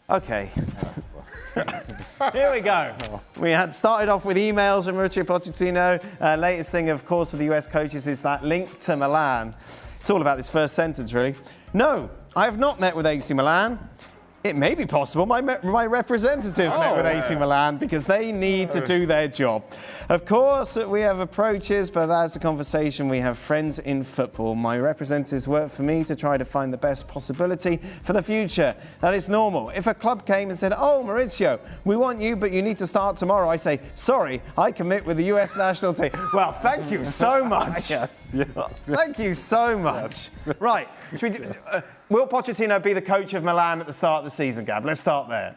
Okay. Here we go. We had started off with emails from Mauricio Pochettino. Latest thing, of course, for the US coaches is that link to Milan. It's all about this first sentence, really. No, I have not met with AC Milan. It may be possible my representatives met with AC Milan because they need to do their job. Of course, we have approaches, but that's a conversation. We have friends in football. My representatives work for me to try to find the best possibility for the future. That is normal. If a club came and said, oh, Mauricio, we want you, but you need to start tomorrow, I say, sorry, I commit with the US national team. Well, thank you so much. Yes. Thank you so much. Yes. Right. Should we do, will Pochettino be the coach of Milan at the start of the season, Gab? Let's start there.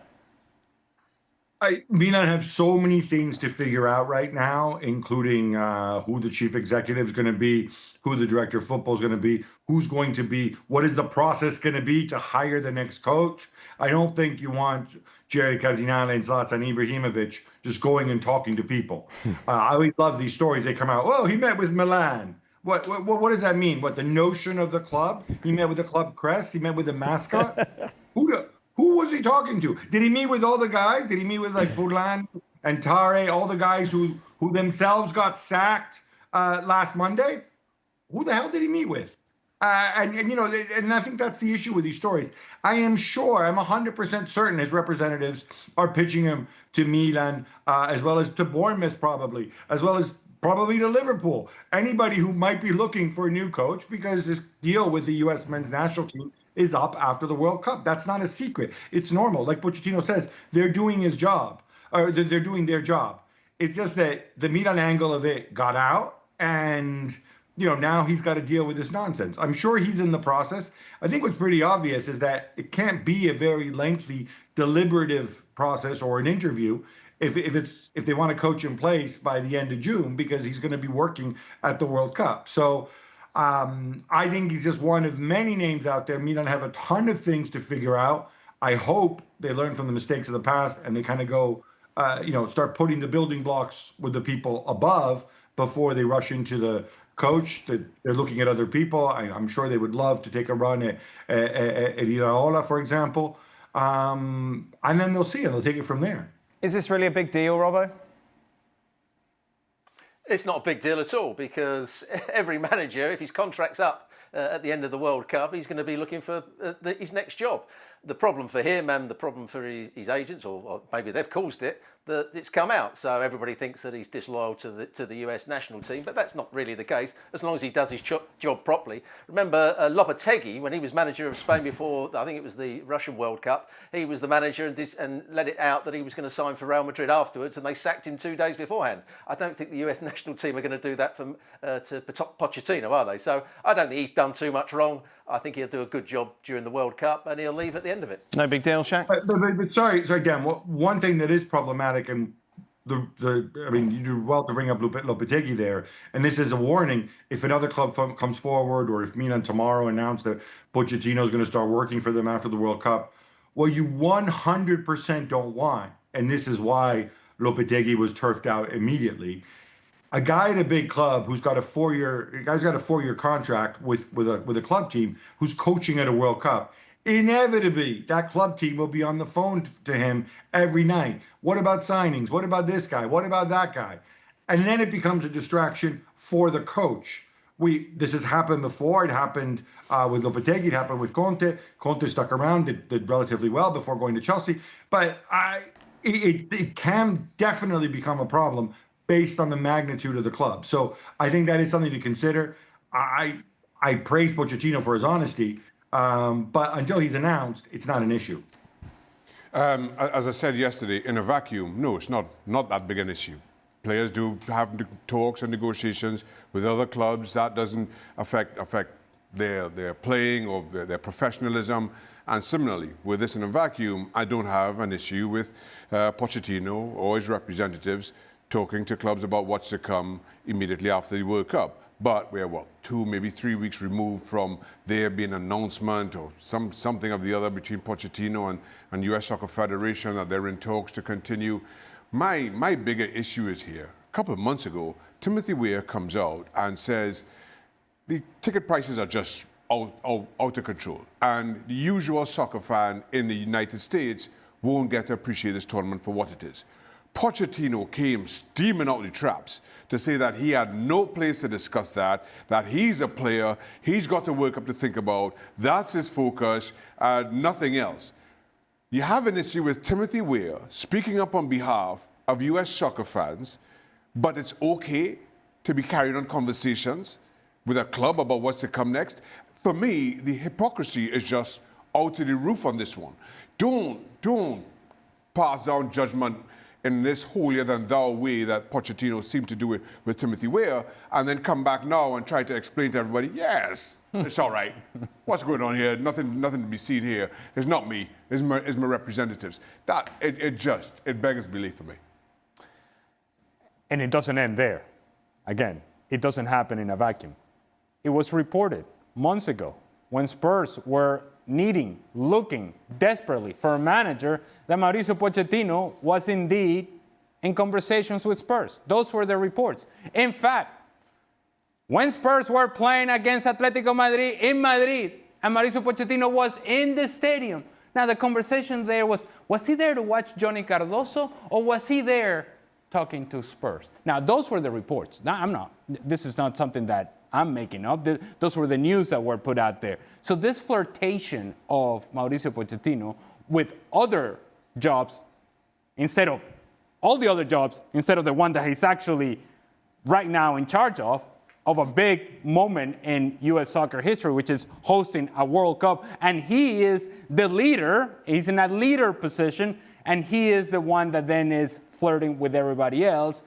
Milan have so many things to figure out right now, including who the chief executive is going to be, who the director of football is going to be, who's going to be, what is the process going to be to hire the next coach. I don't think you want Jerry Cardinale and Zlatan Ibrahimovic just going and talking to people. I always love these stories. They come out, oh, he met with Milan. What does that mean? What, the notion of the club? He met with the club crest? He met with the mascot? Who was he talking to? Did he meet with all the guys? Did he meet with like Furlan and Tare, all the guys who themselves got sacked last Monday? Who the hell did he meet with? And I think that's the issue with these stories. I am sure, I'm 100% certain his representatives are pitching him to Milan, as well as to Bournemouth probably, as well as probably to Liverpool. Anybody who might be looking for a new coach, because this deal with the U.S. men's national team is up after the World Cup. That's not a secret. It's normal. Like Pochettino says, they're doing his job, or they're doing their job. It's just that the Milan angle of it got out, and now he's got to deal with this nonsense. I'm sure he's in the process. I think what's pretty obvious is that it can't be a very lengthy, deliberative process or an interview if they want to coach in place by the end of June, because he's going to be working at the World Cup. So I think he's just one of many names out there. Milan have a ton of things to figure out. I hope they learn from the mistakes of the past and they kind of go, start putting the building blocks with the people above before they rush into the coach. That they're looking at other people. I'm sure they would love to take a run at Iraola, for example. And then they'll see, and they'll take it from there. Is this really a big deal, Robbo? It's not a big deal at all, because every manager, if his contract's up at the end of the World Cup, he's going to be looking for his next job. The problem for him and the problem for his agents, or maybe they've caused it, that it's come out. So everybody thinks that he's disloyal to the US national team, but that's not really the case, as long as he does his job properly. Remember Lopetegui, when he was manager of Spain before, I think it was the Russian World Cup, he was the manager and let it out that he was going to sign for Real Madrid afterwards, and they sacked him 2 days beforehand. I don't think the US national team are going to do that to Pochettino, are they? So I don't think he's done too much wrong. I think he'll do a good job during the World Cup, and he'll leave at the end of it. No big deal, Shaq? But sorry, Dan. One thing that is problematic, and you do well to bring up Lopetegui there, and this is a warning. If another club comes forward, or if Milan tomorrow announce that Pochettino is going to start working for them after the World Cup, well, you 100% don't want, and this is why Lopetegui was turfed out immediately. A guy at a big club who's got a 4-year contract with a club team who's coaching at a World Cup, inevitably that club team will be on the phone to him every night. What about signings? What about this guy? What about that guy? And then it becomes a distraction for the coach. This has happened before. It happened with Lopetegui. It happened with Conte. Conte stuck around, did relatively well before going to Chelsea. But it can definitely become a problem based on the magnitude of the club. So I think that is something to consider. I praise Pochettino for his honesty, but until he's announced, it's not an issue. As I said yesterday, in a vacuum, no, it's not that big an issue. Players do have talks and negotiations with other clubs. That doesn't affect their playing or their professionalism. And similarly, with this in a vacuum, I don't have an issue with Pochettino or his representatives talking to clubs about what's to come immediately after the World Cup. But we're, 2, maybe 3 weeks removed from there being an announcement or something of the other between Pochettino and US Soccer Federation that they're in talks to continue. My bigger issue is here. A couple of months ago, Timothy Weah comes out and says the ticket prices are just out of control. And the usual soccer fan in the United States won't get to appreciate this tournament for what it is. Pochettino came steaming out the traps to say that he had no place to discuss that he's a player, he's got to work up to think about, that's his focus, nothing else. You have an issue with Timothy Weah speaking up on behalf of US soccer fans, but it's okay to be carrying on conversations with a club about what's to come next. For me, the hypocrisy is just out to the roof on this one. Don't pass down judgment in this holier-than-thou way that Pochettino seemed to do it with Timothy Weah, and then come back now and try to explain to everybody, yes, it's all right. What's going on here? Nothing to be seen here. It's not me. It's my representatives. That it beggars belief for me. And it doesn't end there. Again, it doesn't happen in a vacuum. It was reported months ago when Spurs were looking desperately for a manager, that Mauricio Pochettino was indeed in conversations with Spurs. Those were the reports. In fact, when Spurs were playing against Atletico Madrid in Madrid, and Mauricio Pochettino was in the stadium, now the conversation there was he there to watch Johnny Cardoso, or was he there talking to Spurs? Now, those were the reports. Now, this is not something that I'm making up. Those were the news that were put out there. So this flirtation of Mauricio Pochettino with other jobs, instead of all the other jobs, instead of the one that he's actually right now in charge of a big moment in U.S. soccer history, which is hosting a World Cup. And he is the leader. He's in that leader position, and he is the one that then is flirting with everybody else.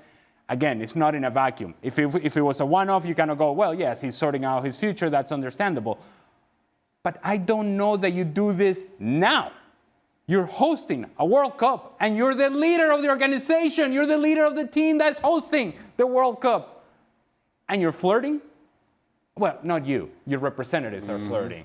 Again, it's not in a vacuum. If it was a one-off, you kind of go, well, yes, he's sorting out his future. That's understandable. But I don't know that you do this now. You're hosting a World Cup, and you're the leader of the organization. You're the leader of the team that's hosting the World Cup. And you're flirting? Well, not you. Your representatives are flirting.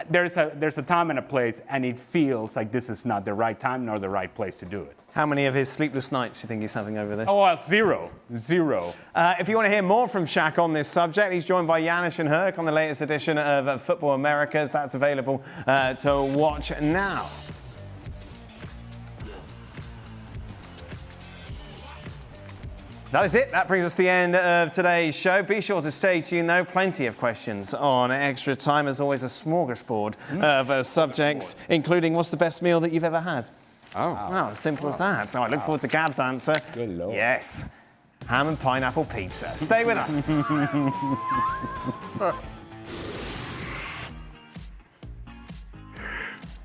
There's a time and a place, and it feels like this is not the right time nor the right place to do it. How many of his sleepless nights do you think he's having over there? Oh, well, zero. If you want to hear more from Shaq on this subject, he's joined by Yanis and Herc on the latest edition of Football Americas. That's available to watch now. That is it. That brings us to the end of today's show. Be sure to stay tuned, though. Plenty of questions on Extra Time. As always, a smorgasbord of subjects, including what's the best meal that you've ever had? Oh, simple as that. So I look forward to Gab's answer. Good Lord. Yes. Ham and pineapple pizza. Stay with us.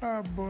Oh, boy.